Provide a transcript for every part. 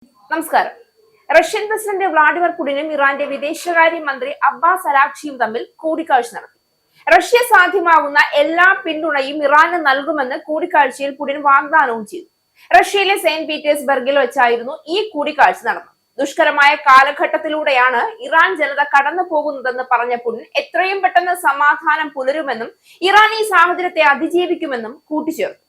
നമസ്കാരം. Russian president Vladimir പുടിനും ഇറാന്റെ വിദേശകാര്യ മന്ത്രി അബ്ബാസ് അരാഗ്ചിയും തമ്മിൽ കൂടിക്കാഴ്ച നടത്തി. റഷ്യ സാധ്യമാകുന്ന എല്ലാ പിന്തുണയും ഇറാന് നൽകുമെന്ന് കൂടിക്കാഴ്ചയിൽ പുടിൻ വാഗ്ദാനവും ചെയ്തു. റഷ്യയിലെ സെന്റ് പീറ്റേഴ്സ്ബർഗിൽ വെച്ചായിരുന്നു ഈ കൂടിക്കാഴ്ച നടന്നത്. ദുഷ്കരമായ കാലഘട്ടത്തിലൂടെയാണ് ഇറാൻ ജനത കടന്നു പോകുന്നതെന്ന് പറഞ്ഞ പുടിൻ എത്രയും പെട്ടെന്ന് സമാധാനം പുലരുമെന്നും ഇറാൻ ഈ സാഹചര്യത്തെ അതിജീവിക്കുമെന്നും കൂട്ടിച്ചേർത്തു.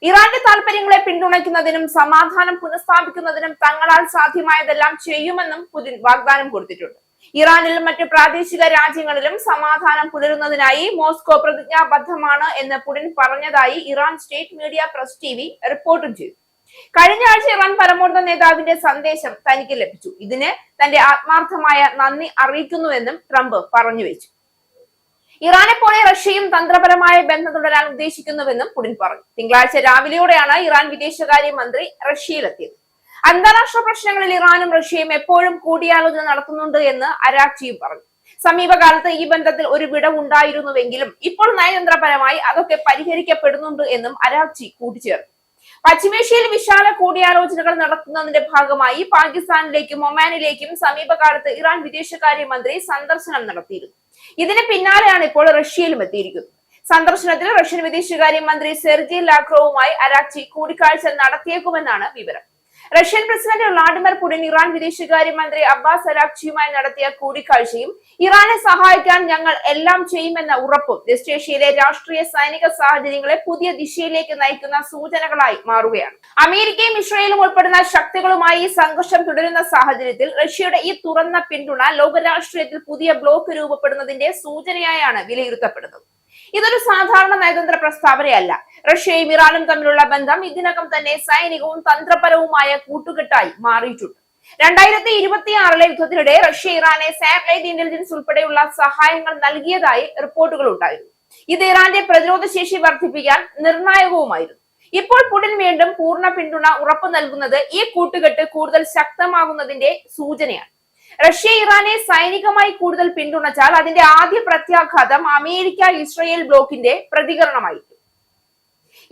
ഇറാന്റെ താൽപര്യങ്ങളെ പിന്തുണയ്ക്കുന്നതിനും സമാധാനം പുനഃസ്ഥാപിക്കുന്നതിനും തങ്ങളാൽ സാധ്യമായതെല്ലാം ചെയ്യുമെന്നും പുടിൻ വാഗ്ദാനം കൊടുത്തിട്ടുണ്ട്. ഇറാനിലും മറ്റ് പ്രാദേശിക രാജ്യങ്ങളിലും സമാധാനം പുലരുന്നതിനായി മോസ്കോ പ്രതിജ്ഞാബദ്ധമാണ് എന്ന് പുടിൻ പറഞ്ഞതായി Iran state media press TV റിപ്പോർട്ടും ചെയ്തു. കഴിഞ്ഞ ആഴ്ച ഇറാൻ പരമോന്നത നേതാവിന്റെ സന്ദേശം തനിക്ക് ലഭിച്ചു. ഇതിന് തന്റെ ആത്മാർത്ഥമായ നന്ദി അറിയിക്കുന്നുവെന്നും ട്രംപ് പറഞ്ഞു വെച്ചു. ഇറാനെ പോലെ റഷ്യയും തന്ത്രപരമായ ബന്ധം തുടരാൻ ഉദ്ദേശിക്കുന്നുവെന്നും പുടിൻ പറഞ്ഞു. തിങ്കളാഴ്ച രാവിലെയോടെയാണ് ഇറാൻ വിദേശകാര്യ മന്ത്രി റഷ്യയിലെത്തിയത്. അന്താരാഷ്ട്ര പ്രശ്നങ്ങളിൽ ഇറാനും റഷ്യയും എപ്പോഴും കൂടിയാലോചന നടത്തുന്നുണ്ട് എന്ന് അരാഗ്ചിയും പറഞ്ഞു. സമീപകാലത്ത് ഈ ബന്ധത്തിൽ ഒരു വിടവുണ്ടായിരുന്നുവെങ്കിലും ഇപ്പോൾ നയതന്ത്രപരമായി അതൊക്കെ പരിഹരിക്കപ്പെടുന്നുണ്ട് എന്നും അരാഗ്ചി കൂട്ടിച്ചേർത്തു. പശ്ചിമേഷ്യയിൽ വിശാല കൂടിയാലോചനകൾ നടത്തുന്നതിന്റെ ഭാഗമായി പാകിസ്ഥാനിലേക്കും ഒമാനിലേക്കും സമീപകാലത്ത് ഇറാൻ വിദേശകാര്യമന്ത്രി സന്ദർശനം നടത്തിയിരുന്നു. ഇതിന് പിന്നാലെയാണ് ഇപ്പോൾ റഷ്യയിലും എത്തിയിരിക്കുന്നത്. സന്ദർശനത്തിൽ റഷ്യൻ വിദേശകാര്യമന്ത്രി സെർജി ലാവ്റോവുമായി അരാഗ്ചി കൂടിക്കാഴ്ച നടത്തിയേക്കുമെന്നാണ് വിവരം. Russian president Vladimir Putin Iran വിദേശകാര്യമന്ത്രി അബ്ബാസ് അരാഗ്ചിയുമായി നടത്തിയ കൂടിക്കാഴ്ചയും ഇറാനെ സഹായിക്കാൻ ഞങ്ങൾ എല്ലാം ചെയ്യുമെന്ന ഉറപ്പും വെസ്റ്റേഷ്യയിലെ രാഷ്ട്രീയ സൈനിക സാഹചര്യങ്ങളെ പുതിയ ദിശയിലേക്ക് നയിക്കുന്ന സൂചനകളായി മാറുകയാണ്. അമേരിക്കയും ഇസ്രയേലും ഉൾപ്പെടുന്ന ശക്തികളുമായി സംഘർഷം തുടരുന്ന സാഹചര്യത്തിൽ റഷ്യയുടെ ഈ തുറന്ന പിന്തുണ ലോകരാഷ്ട്രീയത്തിൽ പുതിയ ബ്ലോക്ക് രൂപപ്പെടുന്നതിന്റെ സൂചനയായാണ് വിലയിരുത്തപ്പെടുന്നത്. ഇതൊരു സാധാരണ നയതന്ത്ര പ്രസ്താവനയല്ല. റഷ്യയും ഇറാനും തമ്മിലുള്ള ബന്ധം ഇതിനകം തന്നെ സൈനികവും തന്ത്രപരവുമായ കൂട്ടുകെട്ടായി മാറിയിട്ടുണ്ട്. 2026 യുദ്ധത്തിനിടെ റഷ്യ ഇറാനെ സാറ്റലൈറ്റ് ഇന്റലിജൻസ് ഉൾപ്പെടെയുള്ള സഹായങ്ങൾ നൽകിയതായി റിപ്പോർട്ടുകൾ ഉണ്ടായിരുന്നു. ഇത് ഇറാന്റെ പ്രതിരോധ ശേഷി വർദ്ധിപ്പിക്കാൻ നിർണായകവുമായിരുന്നു. ഇപ്പോൾ പുടിൻ വീണ്ടും പൂർണ്ണ പിന്തുണ ഉറപ്പു നൽകുന്നത് ഈ കൂട്ടുകെട്ട് കൂടുതൽ ശക്തമാകുന്നതിന്റെ സൂചനയാണ്. റഷ്യ ഇറാനെ സൈനികമായി കൂടുതൽ പിന്തുണച്ചാൽ അതിന്റെ ആദ്യ പ്രത്യാഘാതം അമേരിക്ക ഇസ്രയേൽ ബ്ലോക്കിന്റെ പ്രതികരണമായിരിക്കും.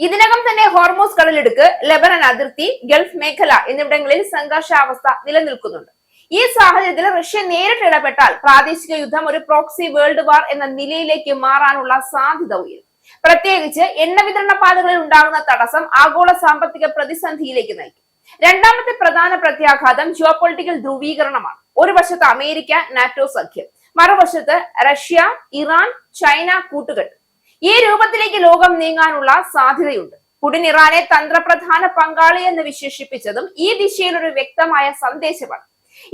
ഇതിനകം തന്നെ ഹോർമോസ് കടലിടുക്ക്, ലെബനൻ അതിർത്തി, ഗൾഫ് മേഖല എന്നിവിടങ്ങളിൽ സംഘർഷാവസ്ഥ നിലനിൽക്കുന്നുണ്ട്. ഈ സാഹചര്യത്തിൽ റഷ്യ നേരിട്ട് ഇടപെട്ടാൽ പ്രാദേശിക യുദ്ധം ഒരു പ്രോക്സി വേൾഡ് വാർ എന്ന നിലയിലേക്ക് മാറാനുള്ള സാധ്യത ഉയരും. പ്രത്യേകിച്ച് എണ്ണ വിതരണ പാതകളിൽ ഉണ്ടാകുന്ന തടസ്സം ആഗോള സാമ്പത്തിക പ്രതിസന്ധിയിലേക്ക് നയിക്കും. രണ്ടാമത്തെ പ്രധാന പ്രത്യാഘാതം ജിയോ പൊളിറ്റിക്കൽ ധ്രുവീകരണമാണ്. ഒരു വശത്ത് അമേരിക്ക നാറ്റോ സഖ്യം, മറുവശത്ത് റഷ്യ ഇറാൻ ചൈന കൂട്ടുകെട്ട്. ഈ രൂപത്തിലേക്ക് ലോകം നീങ്ങാനുള്ള സാധ്യതയുണ്ട്. പുടിൻ ഇറാനെ തന്ത്രപ്രധാന പങ്കാളി എന്ന് വിശേഷിപ്പിച്ചതും ഈ ദിശയിൽ ഒരു വ്യക്തമായ സന്ദേശമാണ്.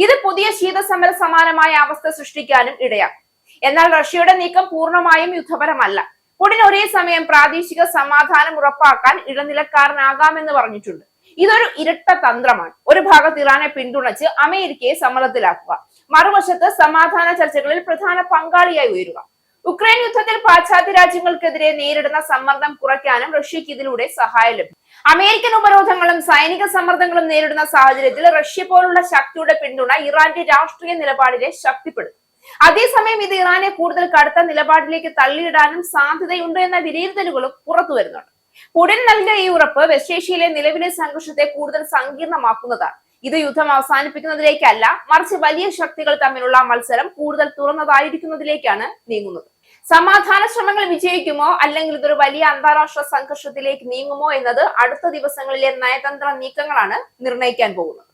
ഇത് പുതിയ ശീതസമര സമാനമായ അവസ്ഥ സൃഷ്ടിക്കാനും ഇടയാക്കും. എന്നാൽ റഷ്യയുടെ നീക്കം പൂർണ്ണമായും യുദ്ധപരമല്ല. പുടിൻ ഒരേ സമയം പ്രാദേശിക സമാധാനം ഉറപ്പാക്കാൻ ഇടനിലക്കാരനാകാമെന്ന് പറഞ്ഞിട്ടുണ്ട്. ഇതൊരു ഇരട്ട തന്ത്രമാണ്. ഒരു ഭാഗത്ത് ഇറാനെ പിന്തുണച്ച് അമേരിക്കയെ സമ്മർദ്ദത്തിലാക്കുക, മറുവശത്ത് സമാധാന ചർച്ചകളിൽ പ്രധാന പങ്കാളിയായി ഉയരുക. ഉക്രൈൻ യുദ്ധത്തിൽ പാശ്ചാത്യ രാജ്യങ്ങൾക്കെതിരെ നേരിടുന്ന സമ്മർദ്ദം കുറയ്ക്കാനും റഷ്യക്ക് ഇതിലൂടെ സഹായം ലഭിക്കും. അമേരിക്കൻ ഉപരോധങ്ങളും സൈനിക സമ്മർദ്ദങ്ങളും നേരിടുന്ന സാഹചര്യത്തിൽ റഷ്യ പോലുള്ള ശക്തിയുടെ പിന്തുണ ഇറാന്റെ രാഷ്ട്രീയ നിലപാടിനെ ശക്തിപ്പെടുത്തും. അതേസമയം ഇത് ഇറാനെ കൂടുതൽ കടുത്ത നിലപാടിലേക്ക് തള്ളിയിടാനും സാധ്യതയുണ്ട് എന്ന വിലയിരുത്തലുകളും പുറത്തു വരുന്നുണ്ട്. പുടിൻ നൽകിയ ഈ ഉറപ്പ് വെസ്റ്റേഷ്യയിലെ നിലവിലെ സംഘർഷത്തെ കൂടുതൽ സങ്കീർണമാക്കുന്നതാണ്. ഇത് യുദ്ധം അവസാനിപ്പിക്കുന്നതിലേക്കല്ല, മറിച്ച് വലിയ ശക്തികൾ തമ്മിലുള്ള മത്സരം കൂടുതൽ തുറന്നതായിരിക്കുന്നതിലേക്കാണ് നീങ്ങുന്നത്. സമാധാന ശ്രമങ്ങൾ വിജയിക്കുമോ അല്ലെങ്കിൽ ഇതൊരു വലിയ അന്താരാഷ്ട്ര സംഘർഷത്തിലേക്ക് നീങ്ങുമോ എന്നത് അടുത്ത ദിവസങ്ങളിലെ നയതന്ത്ര നീക്കങ്ങളാണ് നിർണ്ണയിക്കാൻ പോകുന്നത്.